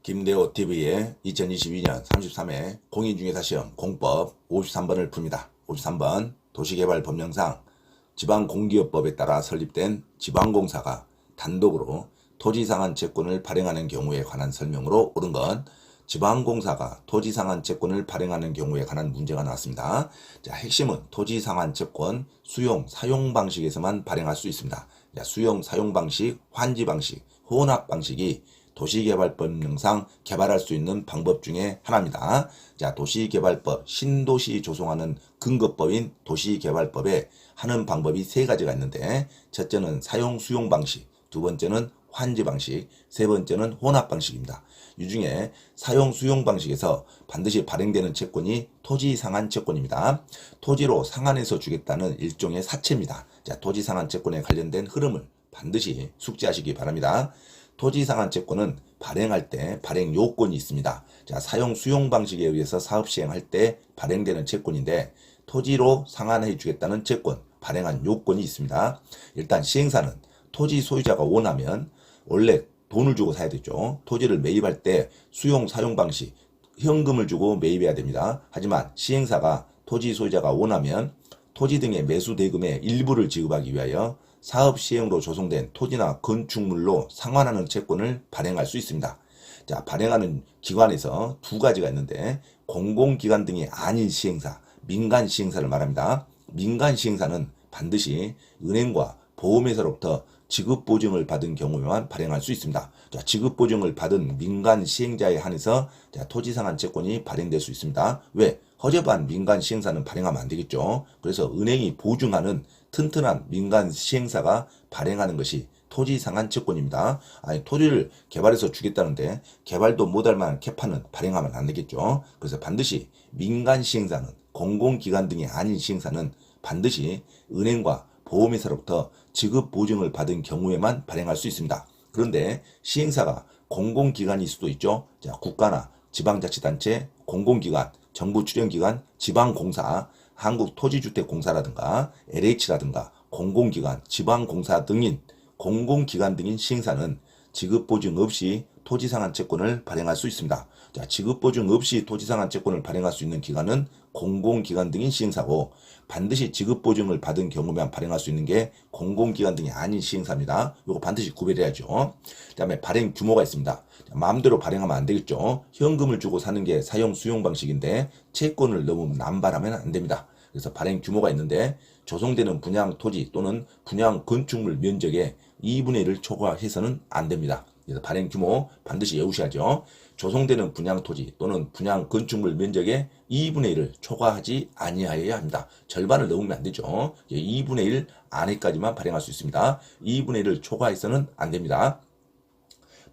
김대호TV의 2022년 33회 공인중개사시험 공법 53번을 풉니다. 53번 도시개발법령상 지방공기업법에 따라 설립된 지방공사가 단독으로 토지상한 채권을 발행하는 경우에 관한 설명으로 옳은 건 지방공사가 토지상한 채권을 발행하는 경우에 관한 문제가 나왔습니다. 자, 핵심은 토지상한 채권 수용, 사용 방식에서만 발행할 수 있습니다. 자, 수용, 사용 방식, 환지 방식, 혼합 방식이 도시개발법령상 개발할 수 있는 방법 중에 하나입니다. 자, 도시개발법, 신도시 조성하는 근거법인 도시개발법에 하는 방법이 세 가지가 있는데, 첫째는 사용 수용 방식, 두 번째는 환지 방식, 세 번째는 혼합 방식입니다. 이 중에 사용 수용 방식에서 반드시 발행되는 채권이 토지 상한 채권입니다. 토지로 상한해서 주겠다는 일종의 사채입니다. 자, 토지 상한 채권에 관련된 흐름을 반드시 숙지하시기 바랍니다. 토지 상한 채권은 발행할 때 발행 요건이 있습니다. 자, 사용 수용 방식에 의해서 사업 시행할 때 발행되는 채권인데, 토지로 상환해 주겠다는 채권 발행한 요건이 있습니다. 일단 시행사는 토지 소유자가 원하면 원래 돈을 주고 사야 되죠. 토지를 매입할 때 수용 사용 방식 현금을 주고 매입해야 됩니다. 하지만 시행사가 토지 소유자가 원하면 토지 등의 매수 대금의 일부를 지급하기 위하여 사업 시행으로 조성된 토지나 건축물로 상환하는 채권을 발행할 수 있습니다. 자, 발행하는 기관에서 두 가지가 있는데, 공공기관 등이 아닌 시행사, 민간 시행사를 말합니다. 민간 시행사는 반드시 은행과 보험회사로부터 지급보증을 받은 경우에만 발행할 수 있습니다. 자, 지급보증을 받은 민간 시행자에 한해서 토지상한 채권이 발행될 수 있습니다. 왜? 허접한 민간 시행사는 발행하면 안 되겠죠. 그래서 은행이 보증하는 튼튼한 민간 시행사가 발행하는 것이 토지상한 채권입니다. 아니, 토지를 개발해서 주겠다는데 개발도 못할 만한 캐파는 발행하면 안 되겠죠. 그래서 반드시 민간 시행사는, 공공기관 등이 아닌 시행사는 반드시 은행과 보험회사로부터 지급 보증을 받은 경우에만 발행할 수 있습니다. 그런데 시행사가 공공기관일 수도 있죠. 자, 국가나 지방자치단체, 공공기관, 정부 출연기관, 지방공사, 한국토지주택공사라든가 LH라든가 공공기관, 지방공사 등인 공공기관 등인 시행사는 지급보증 없이 토지상한 채권을 발행할 수 있습니다. 자, 지급보증 없이 토지상한 채권을 발행할 수 있는 기관은 공공기관 등인 시행사고, 반드시 지급보증을 받은 경우만 발행할 수 있는 게 공공기관 등이 아닌 시행사입니다. 이거 반드시 구별해야죠. 그 다음에 발행 규모가 있습니다. 자, 마음대로 발행하면 안 되겠죠. 현금을 주고 사는 게 사용 수용 방식인데 채권을 너무 남발하면 안 됩니다. 그래서 발행 규모가 있는데, 조성되는 분양 토지 또는 분양 건축물 면적의 2분의 1을 초과해서는 안 됩니다. 그래서 발행 규모 반드시 외우셔야죠. 조성되는 분양 토지 또는 분양 건축물 면적의 2분의 1을 초과하지 아니하여야 합니다. 절반을 넘으면 안 되죠. 2분의 1 안에까지만 발행할 수 있습니다. 2분의 1을 초과해서는 안 됩니다.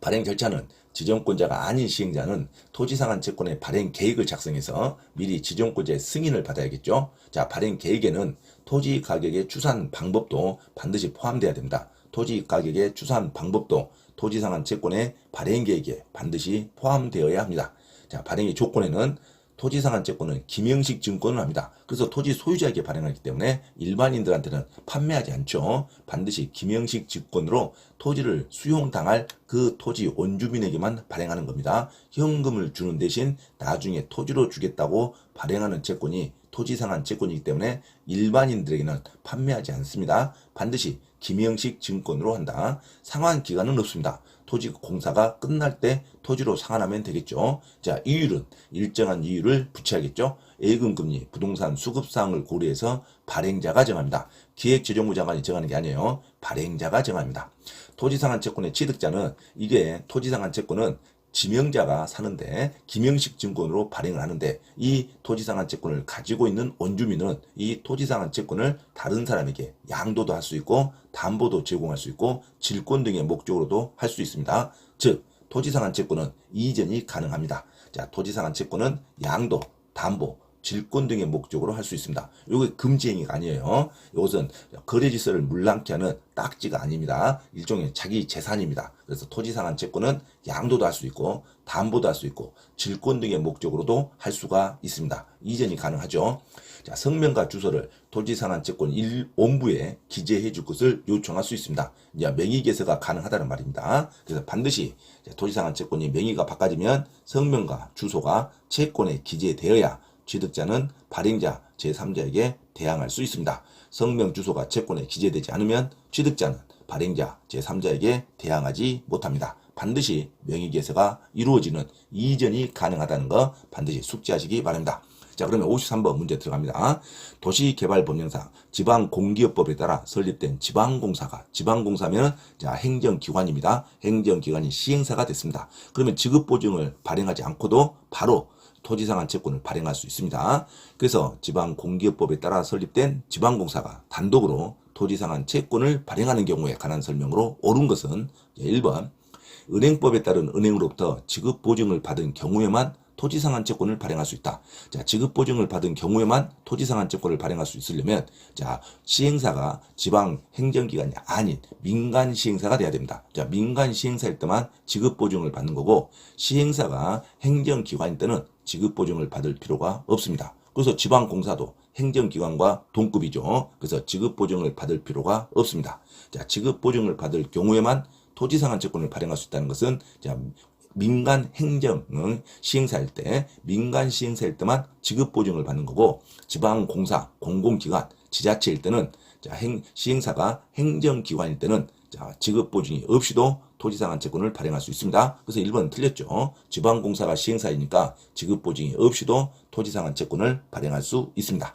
발행 절차는 지정권자가 아닌 시행자는 토지상한 채권의 발행 계획을 작성해서 미리 지정권자의 승인을 받아야겠죠. 자, 발행 계획에는 토지 가격의 추산 방법도 반드시 포함되어야 됩니다. 토지 가격의 추산 방법도 토지상한 채권의 발행 계획에 반드시 포함되어야 합니다. 자, 발행의 조건에는 토지상한 채권은 김영식 증권을 합니다. 그래서 토지 소유자에게 발행하기 때문에 일반인들한테는 판매하지 않죠. 반드시 김영식 증권으로 토지를 수용당할 그 토지 원주민에게만 발행하는 겁니다. 현금을 주는 대신 나중에 토지로 주겠다고 발행하는 채권이 토지상한 채권이기 때문에 일반인들에게는 판매하지 않습니다. 반드시 김영식 증권으로 한다. 상환 기간은 없습니다. 토지공사가 끝날 때 토지로 상환하면 되겠죠. 자, 이율은 일정한 이율을 붙여야겠죠. 예금금리, 부동산 수급사항을 고려해서 발행자가 정합니다. 기획재정부 장관이 정하는 게 아니에요. 발행자가 정합니다. 토지상한 채권의 취득자는, 이게 토지상한 채권은 지명자가 사는데 김영식 증권으로 발행을 하는데, 이 토지상한 채권을 가지고 있는 원주민은 이 토지상한 채권을 다른 사람에게 양도도 할 수 있고 담보도 제공할 수 있고 질권 등의 목적으로도 할 수 있습니다. 즉, 토지상한 채권은 이전이 가능합니다. 자, 토지상한 채권은 양도, 담보, 질권 등의 목적으로 할 수 있습니다. 이게 금지행위가 아니에요. 이것은 거래질서를 물랑케 하는 딱지가 아닙니다. 일종의 자기 재산입니다. 그래서 토지상한 채권은 양도도 할 수 있고 담보도 할 수 있고 질권 등의 목적으로도 할 수가 있습니다. 이전이 가능하죠. 자, 성명과 주소를 토지상한 채권 원부에 기재해 줄 것을 요청할 수 있습니다. 이제 명의 개서가 가능하다는 말입니다. 그래서 반드시 토지상한 채권이 명의가 바꿔지면 성명과 주소가 채권에 기재되어야 취득자는 발행자 제3자에게 대항할 수 있습니다. 성명 주소가 채권에 기재되지 않으면 취득자는 발행자 제3자에게 대항하지 못합니다. 반드시 명의 개서가 이루어지는 이전이 가능하다는 거 반드시 숙지하시기 바랍니다. 자, 그러면 53번 문제 들어갑니다. 도시개발법령상 지방공기업법에 따라 설립된 지방공사가, 지방공사면 행정기관입니다. 행정기관이 시행사가 됐습니다. 그러면 지급보증을 발행하지 않고도 바로 토지상한 채권을 발행할 수 있습니다. 그래서 지방공기업법에 따라 설립된 지방공사가 단독으로 토지상한 채권을 발행하는 경우에 관한 설명으로 옳은 것은 1번 은행법에 따른 은행으로부터 지급보증을 받은 경우에만 토지상한 채권을 발행할 수 있다. 자, 지급보증을 받은 경우에만 토지상한 채권을 발행할 수 있으려면 시행사가 지방행정기관이 아닌 민간 시행사가 돼야 됩니다. 자, 민간 시행사일 때만 지급보증을 받는 거고 시행사가 행정기관일 때는 지급보증을 받을 필요가 없습니다. 그래서 지방공사도 행정기관과 동급이죠. 그래서 지급보증을 받을 필요가 없습니다. 자, 지급보증을 받을 경우에만 토지상한 채권을 발행할 수 있다는 것은 민간 행정 시행사일 때, 민간 시행사일 때만 지급보증을 받는 거고, 지방공사, 공공기관, 지자체일 때는 시행사가 행정기관일 때는 지급보증이 없이도 토지상한 채권을 발행할 수 있습니다. 그래서 1번 틀렸죠. 지방공사가 시행사이니까 지급보증이 없이도 토지상한 채권을 발행할 수 있습니다.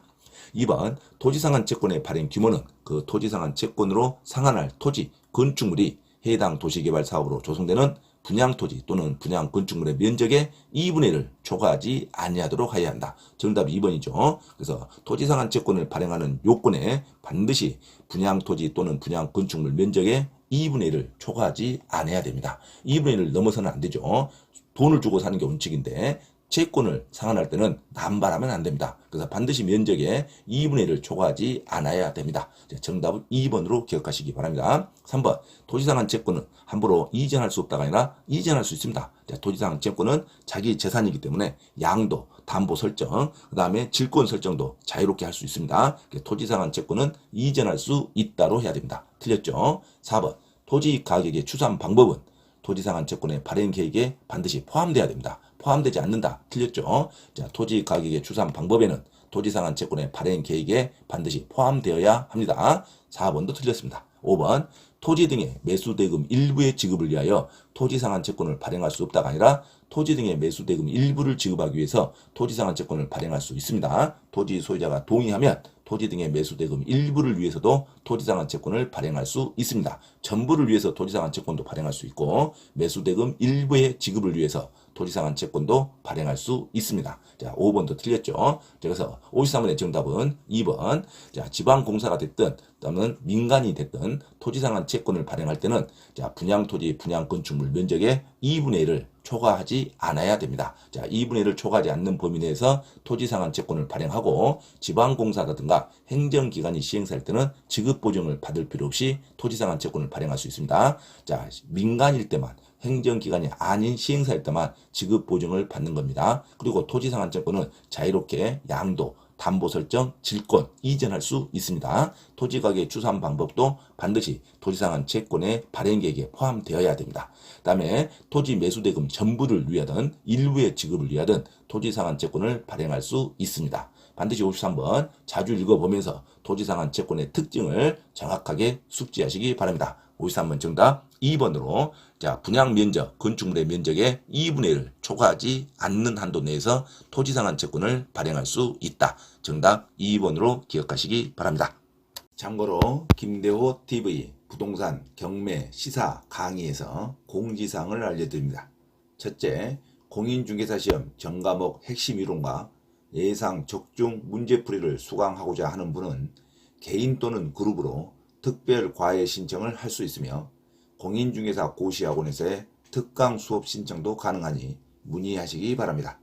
2번 토지상한 채권의 발행 규모는 그 토지상한 채권으로 상환할 토지, 건축물이 해당 도시개발 사업으로 조성되는 분양토지 또는 분양건축물의 면적의 2분의 1을 초과하지 아니하도록 하여야 한다. 정답이 2번이죠. 그래서 토지상한 채권을 발행하는 요건에 반드시 분양토지 또는 분양건축물 면적의 2분의 1을 초과하지 않아야 됩니다. 2분의 1을 넘어서는 안 되죠. 돈을 주고 사는 게 원칙인데 채권을 상환할 때는 남발하면 안 됩니다. 그래서 반드시 면적의 2분의 1을 초과하지 않아야 됩니다. 정답은 2번으로 기억하시기 바랍니다. 3번 토지상한 채권은 함부로 이전할 수 없다가 아니라 이전할 수 있습니다. 토지상한 채권은 자기 재산이기 때문에 양도, 담보 설정, 그 다음에 질권 설정도 자유롭게 할 수 있습니다. 토지상한 채권은 이전할 수 있다로 해야 됩니다. 틀렸죠? 4번 토지 가격의 추산 방법은 토지상한 채권의 발행 계획에 반드시 포함돼야 됩니다. 포함되지 않는다. 틀렸죠? 자, 토지 가격의 추산 방법에는 토지상한 채권의 발행 계획에 반드시 포함되어야 합니다. 4번도 틀렸습니다. 5번 토지 등의 매수대금 일부의 지급을 위하여 토지상한 채권을 발행할 수 없다가 아니라 토지 등의 매수대금 일부를 지급하기 위해서 토지상한 채권을 발행할 수 있습니다. 토지 소유자가 동의하면 토지 등의 매수대금 일부를 위해서도 토지상한 채권을 발행할 수 있습니다. 전부를 위해서 토지상한 채권도 발행할 수 있고 매수대금 일부의 지급을 위해서 토지상한 채권도 발행할 수 있습니다. 자, 5번도 틀렸죠. 그래서 53번의 정답은 2번. 자, 지방공사가 됐든 또는 민간이 됐든 토지상한 채권을 발행할 때는 분양토지, 분양건축물 면적의 2분의 1을 초과하지 않아야 됩니다. 자, 2분의 1을 초과하지 않는 범위 내에서 토지상한 채권을 발행하고 지방공사라든가 행정기관이 시행사할 때는 지급보증을 받을 필요 없이 토지상한 채권을 발행할 수 있습니다. 자, 민간일 때만 행정기관이 아닌 시행사일 때만 지급보증을 받는 겁니다. 그리고 토지상한 채권은 자유롭게 양도, 담보 설정, 질권, 이전할 수 있습니다. 토지가격 추산 방법도 반드시 토지상한 채권의 발행 계획에 포함되어야 됩니다. 그 다음에 토지 매수대금 전부를 위하든 일부의 지급을 위하든 토지상한 채권을 발행할 수 있습니다. 반드시 53번 자주 읽어보면서 토지상한 채권의 특징을 정확하게 숙지하시기 바랍니다. 53번 정답 2번으로 분양 면적, 건축물의 면적의 2분의 1을 초과하지 않는 한도 내에서 토지상한 채권을 발행할 수 있다. 정답 2번으로 기억하시기 바랍니다. 참고로 김대호 TV 부동산 경매 시사 강의에서 공지사항을 알려드립니다. 첫째, 공인중개사 시험 전과목 핵심 이론과 예상 적중 문제풀이를 수강하고자 하는 분은 개인 또는 그룹으로 특별 과외 신청을 할 수 있으며 공인중개사 고시학원에서의 특강 수업 신청도 가능하니 문의하시기 바랍니다.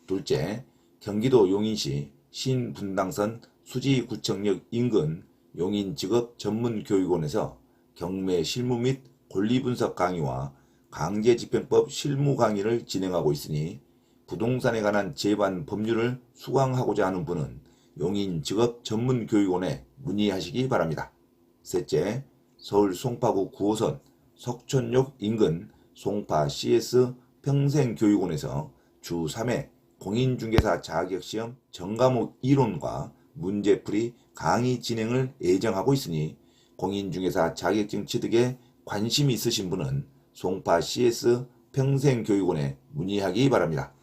둘째, 경기도 용인시 신분당선 수지구청역 인근 용인직업전문교육원에서 경매 실무 및 권리분석 강의와 강제집행법 실무 강의를 진행하고 있으니 부동산에 관한 제반 법률을 수강하고자 하는 분은 용인직업전문교육원에 문의하시기 바랍니다. 셋째, 서울 송파구 9호선 석촌역 인근 송파 CS 평생교육원에서 주 3회 공인중개사 자격시험 전과목 이론과 문제풀이 강의 진행을 예정하고 있으니 공인중개사 자격증 취득에 관심이 있으신 분은 송파 CS 평생교육원에 문의하기 바랍니다.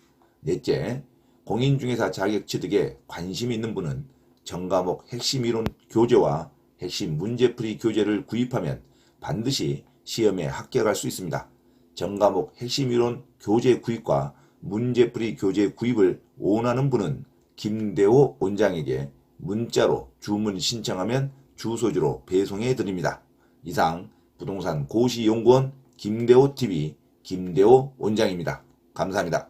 넷째, 공인중개사 자격 취득에 관심이 있는 분은 전과목 핵심 이론 교재와 핵심 문제풀이 교재를 구입하면 반드시 시험에 합격할 수 있습니다. 전과목 핵심 이론 교재 구입과 문제풀이 교재 구입을 원하는 분은 김대호 원장에게 문자로 주문 신청하면 주소지로 배송해 드립니다. 이상 부동산 고시연구원 김대호 TV 김대호 원장입니다. 감사합니다.